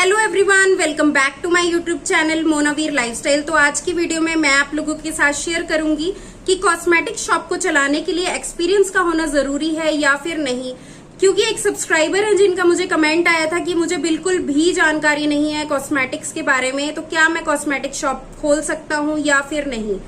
Hello everyone, welcome back to my YouTube channel Monavir lifestyle. तो आज की वीडियो में मैं आप लोगों के साथ शेयर करूंगी कि कॉस्मेटिक शॉप को चलाने के लिए एक्सपीरियंस का होना जरूरी है या फिर नहीं। क्योंकि एक सब्सक्राइबर है जिनका मुझे कमेंट आया था कि मुझे बिल्कुल भी जानकारी नहीं है कॉस्मेटिक्स के बारे में, तो क्या मैं कॉस्मेटिक शॉप खोल सकता हूँ या फिर नहीं।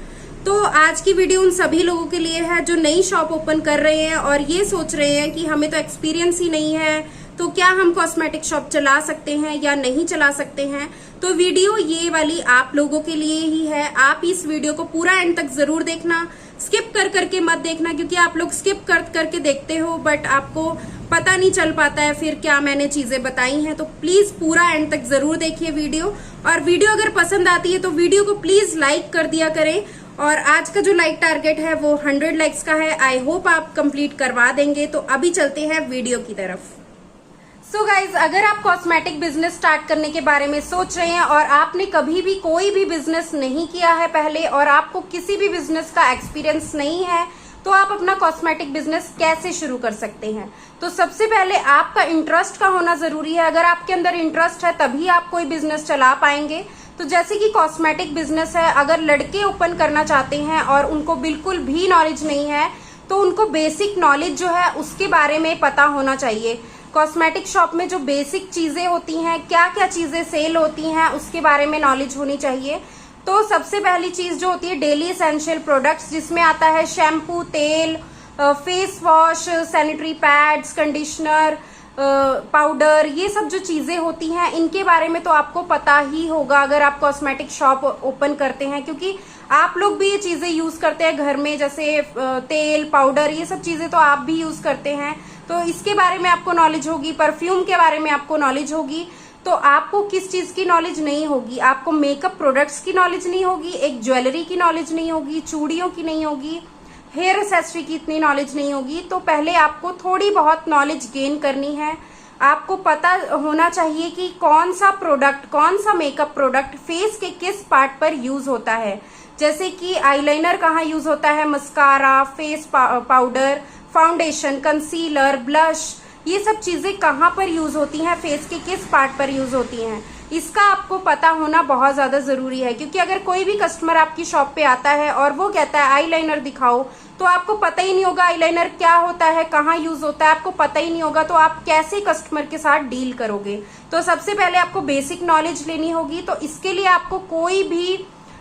तो आज की वीडियो उन सभी लोगों के लिए है जो नई शॉप ओपन कर रहे हैं और ये सोच रहे हैं कि हमें तो एक्सपीरियंस ही नहीं है, तो क्या हम कॉस्मेटिक शॉप चला सकते हैं या नहीं चला सकते हैं। तो वीडियो ये वाली आप लोगों के लिए ही है। आप इस वीडियो को पूरा एंड तक जरूर देखना, स्किप कर करके मत देखना, क्योंकि आप लोग स्किप कर करके देखते हो बट आपको पता नहीं चल पाता है फिर क्या मैंने चीजें बताई हैं। तो प्लीज पूरा एंड तक जरूर देखिए वीडियो, और वीडियो अगर पसंद आती है तो वीडियो को प्लीज लाइक कर दिया करें। और आज का जो लाइक टारगेट है वो 100 लाइक्स का है। आई होप आप कंप्लीट करवा देंगे। तो अभी चलते हैं वीडियो की तरफ। सो गाइज, अगर आप कॉस्मेटिक बिजनेस स्टार्ट करने के बारे में सोच रहे हैं और आपने कभी भी कोई भी बिजनेस नहीं किया है पहले और आपको किसी भी बिजनेस का एक्सपीरियंस नहीं है, तो आप अपना कॉस्मेटिक बिजनेस कैसे शुरू कर सकते हैं। तो सबसे पहले आपका इंटरेस्ट का होना जरूरी है। अगर आपके अंदर इंटरेस्ट है तभी आप कोई बिजनेस चला पाएंगे। तो जैसे कि कॉस्मेटिक बिजनेस है, अगर लड़के ओपन करना चाहते हैं और उनको बिल्कुल भी नॉलेज नहीं है, तो उनको बेसिक नॉलेज जो है उसके बारे में पता होना चाहिए। कॉस्मेटिक शॉप में जो बेसिक चीजें होती हैं, क्या क्या चीजें सेल होती हैं, उसके बारे में नॉलेज होनी चाहिए। तो सबसे पहली चीज जो होती है डेली एसेंशियल प्रोडक्ट्स, जिसमें आता है शैम्पू, तेल, face wash, sanitary pads, conditioner, powder, ये सब जो चीजें होती हैं इनके बारे में तो आपको पता ही होगा अगर आप कॉस्मेटिक शॉप ओपन करते हैं, क्योंकि आप लोग भी ये चीजें यूज करते हैं घर में, जैसे तेल, पाउडर, ये सब चीजें तो आप भी यूज करते हैं। तो इसके बारे में आपको नॉलेज होगी। परफ्यूम के बारे में आपको नॉलेज होगी। तो आपको किस चीज की नॉलेज नहीं होगी? आपको मेकअप प्रोडक्ट्स की नॉलेज नहीं होगी, एक ज्वेलरी की नॉलेज नहीं होगी, चूड़ियों की नहीं होगी, हेयर एक्सेसरी की इतनी नॉलेज नहीं होगी। तो पहले आपको थोड़ी बहुत नॉलेज गेन करनी है। आपको पता होना चाहिए कि कौन सा प्रोडक्ट, कौन सा मेकअप प्रोडक्ट फेस के किस पार्ट पर यूज होता है। जैसे कि आईलाइनर कहाँ यूज होता है, mascara, face powder, foundation, concealer, blush, ये सब चीजें कहाँ पर यूज होती हैं, फेस के किस पार्ट पर यूज होती हैं, इसका आपको पता होना बहुत ज्यादा जरूरी है। क्योंकि अगर कोई भी कस्टमर आपकी शॉप पे आता है और वो कहता है आईलाइनर दिखाओ, तो आपको पता ही नहीं होगा आईलाइनर क्या होता है, कहाँ यूज होता है, आपको पता ही नहीं होगा, तो आप कैसे कस्टमर के साथ डील करोगे। तो सबसे पहले आपको बेसिक नॉलेज लेनी होगी। तो इसके लिए आपको कोई भी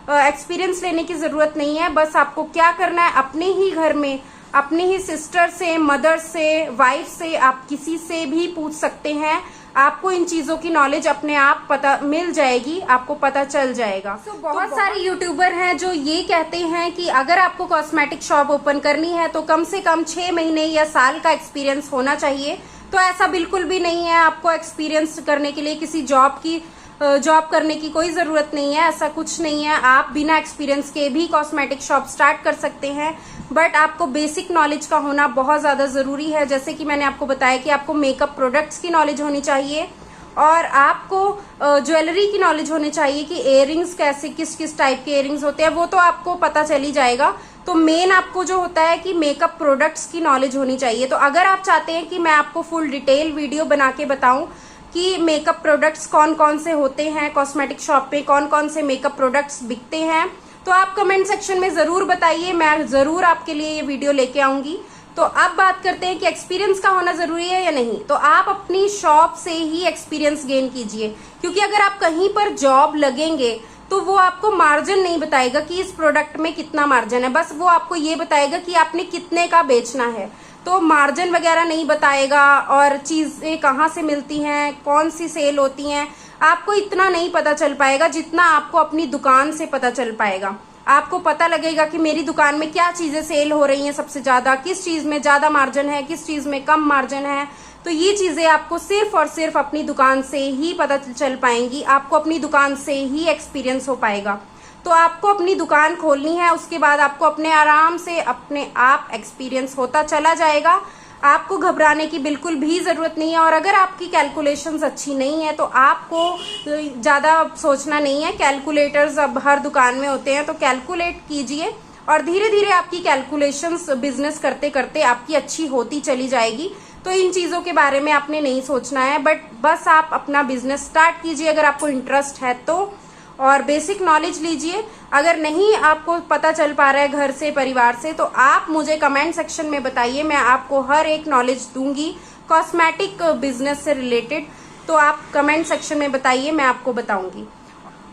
एक्सपीरियंस लेने की जरूरत नहीं है। बस आपको क्या करना है, अपने ही घर में अपनी ही सिस्टर से, मदर से, वाइफ से, आप किसी से भी पूछ सकते हैं। आपको इन चीजों की नॉलेज अपने आप पता मिल जाएगी, आपको पता चल जाएगा। बहुत सारे यूट्यूबर हैं जो ये कहते हैं कि अगर आपको कॉस्मेटिक शॉप ओपन करनी है तो कम से कम 6 महीने या साल का एक्सपीरियंस होना चाहिए। तो ऐसा बिल्कुल भी नहीं है। आपको एक्सपीरियंस करने के लिए किसी जॉब करने की कोई जरूरत नहीं है, ऐसा कुछ नहीं है। आप बिना एक्सपीरियंस के भी कॉस्मेटिक शॉप स्टार्ट कर सकते हैं, बट आपको बेसिक नॉलेज का होना बहुत ज्यादा जरूरी है। जैसे कि मैंने आपको बताया कि आपको मेकअप प्रोडक्ट्स की नॉलेज होनी चाहिए और आपको ज्वेलरी की नॉलेज होनी चाहिए कि इयररिंग्स कैसे, किस किस टाइप के इयररिंग्स होते हैं, वो तो आपको पता चल ही जाएगा। तो मेन आपको जो होता है कि मेकअप प्रोडक्ट्स की नॉलेज होनी चाहिए। तो अगर आप चाहते हैं कि मैं आपको फुल डिटेल वीडियो बना के बताऊं कि मेकअप प्रोडक्ट्स कौन कौन से होते हैं, कॉस्मेटिक शॉप पे कौन कौन से मेकअप प्रोडक्ट्स बिकते हैं, तो आप कमेंट सेक्शन में जरूर बताइए, मैं जरूर आपके लिए ये वीडियो लेके आऊंगी। तो अब बात करते हैं कि एक्सपीरियंस का होना जरूरी है या नहीं। तो आप अपनी शॉप से ही एक्सपीरियंस गेन कीजिए, क्योंकि अगर आप कहीं पर जॉब लगेंगे तो वो आपको मार्जिन नहीं बताएगा कि इस प्रोडक्ट में कितना मार्जिन है, बस वो आपको ये बताएगा कि आपने कितने का बेचना है। तो मार्जिन वगैरह नहीं बताएगा और चीजें कहाँ से मिलती हैं, कौन सी सेल होती हैं, आपको इतना नहीं पता चल पाएगा जितना आपको अपनी दुकान से पता चल पाएगा। आपको पता लगेगा कि मेरी दुकान में क्या चीजें सेल हो रही हैं सबसे ज्यादा, किस चीज में ज्यादा मार्जिन है, किस चीज में कम मार्जिन है। तो ये चीजें आपको सिर्फ और सिर्फ अपनी दुकान से ही पता चल पाएंगी, आपको अपनी दुकान से ही एक्सपीरियंस हो पाएगा। तो आपको अपनी दुकान खोलनी है, उसके बाद आपको अपने आराम से अपने आप एक्सपीरियंस होता चला जाएगा। आपको घबराने की बिल्कुल भी जरूरत नहीं है। और अगर आपकी कैलकुलेशंस अच्छी नहीं है तो आपको ज्यादा सोचना नहीं है। कैलकुलेटर्स अब हर दुकान में होते हैं, तो कैलकुलेट कीजिए और धीरे धीरे आपकी कैलकुलेशंस बिजनेस करते करते आपकी अच्छी होती चली जाएगी। तो इन चीजों के बारे में आपने नहीं सोचना है, बट बस आप अपना बिजनेस स्टार्ट कीजिए अगर आपको इंटरेस्ट है तो, और बेसिक नॉलेज लीजिए। अगर नहीं आपको पता चल पा रहा है घर से, परिवार से, तो आप मुझे कमेंट सेक्शन में बताइए, मैं आपको हर एक नॉलेज दूंगी कॉस्मेटिक बिजनेस से रिलेटेड। तो आप कमेंट सेक्शन में बताइए, मैं आपको बताऊंगी।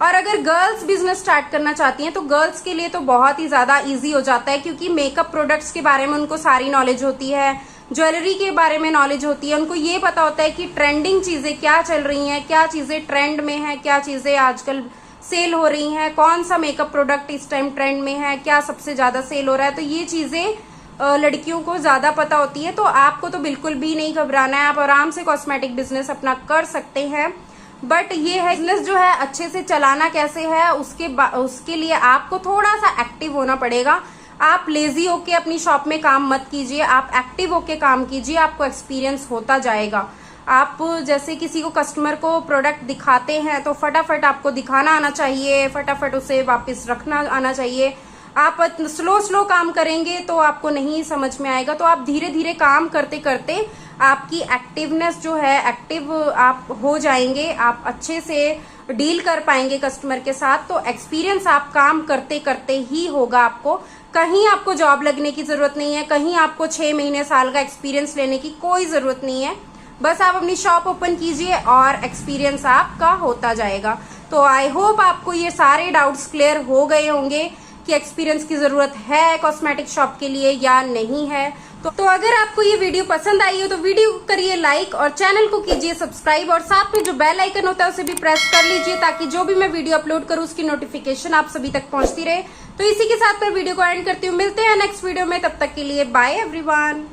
और अगर गर्ल्स बिजनेस स्टार्ट करना चाहती हैं तो गर्ल्स के लिए तो बहुत ही ज्यादा इजी हो जाता है, क्योंकि मेकअप प्रोडक्ट्स के बारे में उनको सारी नॉलेज होती है, ज्वेलरी के बारे में नॉलेज होती है, उनको ये पता होता है कि ट्रेंडिंग चीजें क्या चल रही हैं, क्या चीजें ट्रेंड में है, क्या चीजें आजकल सेल हो रही हैं, कौन सा मेकअप प्रोडक्ट इस टाइम ट्रेंड में है, क्या सबसे ज्यादा सेल हो रहा है। तो ये चीजें लड़कियों को ज्यादा पता होती है, तो आपको तो बिल्कुल भी नहीं घबराना है, आप आराम से कॉस्मेटिक बिजनेस अपना कर सकते हैं। बट ये है बिजनेस जो है अच्छे से चलाना कैसे है, उसके लिए आपको थोड़ा सा एक्टिव होना पड़ेगा। आप लेजी होके अपनी शॉप में काम मत कीजिए, आप एक्टिव होके काम कीजिए, आपको एक्सपीरियंस होता जाएगा। आप जैसे किसी को कस्टमर को प्रोडक्ट दिखाते हैं तो फटाफट आपको दिखाना आना चाहिए, फटाफट उसे वापस रखना आना चाहिए। आप स्लो काम करेंगे तो आपको नहीं समझ में आएगा। तो आप धीरे धीरे काम करते करते आपकी एक्टिवनेस जो है, एक्टिव आप हो जाएंगे, आप अच्छे से डील कर पाएंगे कस्टमर के साथ। तो एक्सपीरियंस आप काम करते करते ही होगा आपको। कहीं आपको जॉब लगने की जरूरत नहीं है, कहीं आपको 6 महीने साल का एक्सपीरियंस लेने की कोई जरूरत नहीं है। बस आप अपनी शॉप ओपन कीजिए और एक्सपीरियंस आपका होता जाएगा। तो आई होप आपको ये सारे डाउट्स क्लियर हो गए होंगे कि एक्सपीरियंस की जरूरत है कॉस्मेटिक शॉप के लिए या नहीं है। तो अगर आपको ये वीडियो पसंद आई हो तो वीडियो को करिए लाइक और चैनल को कीजिए सब्सक्राइब, और साथ में जो बेल आइकन होता है उसे भी प्रेस कर लीजिए, ताकि जो भी मैं वीडियो अपलोड करूं उसकी नोटिफिकेशन आप सभी तक पहुंचती रहे। तो इसी के साथ मैं वीडियो को एंड करती हूँ। मिलते हैं नेक्स्ट वीडियो में, तब तक के लिए बाय एवरीवन।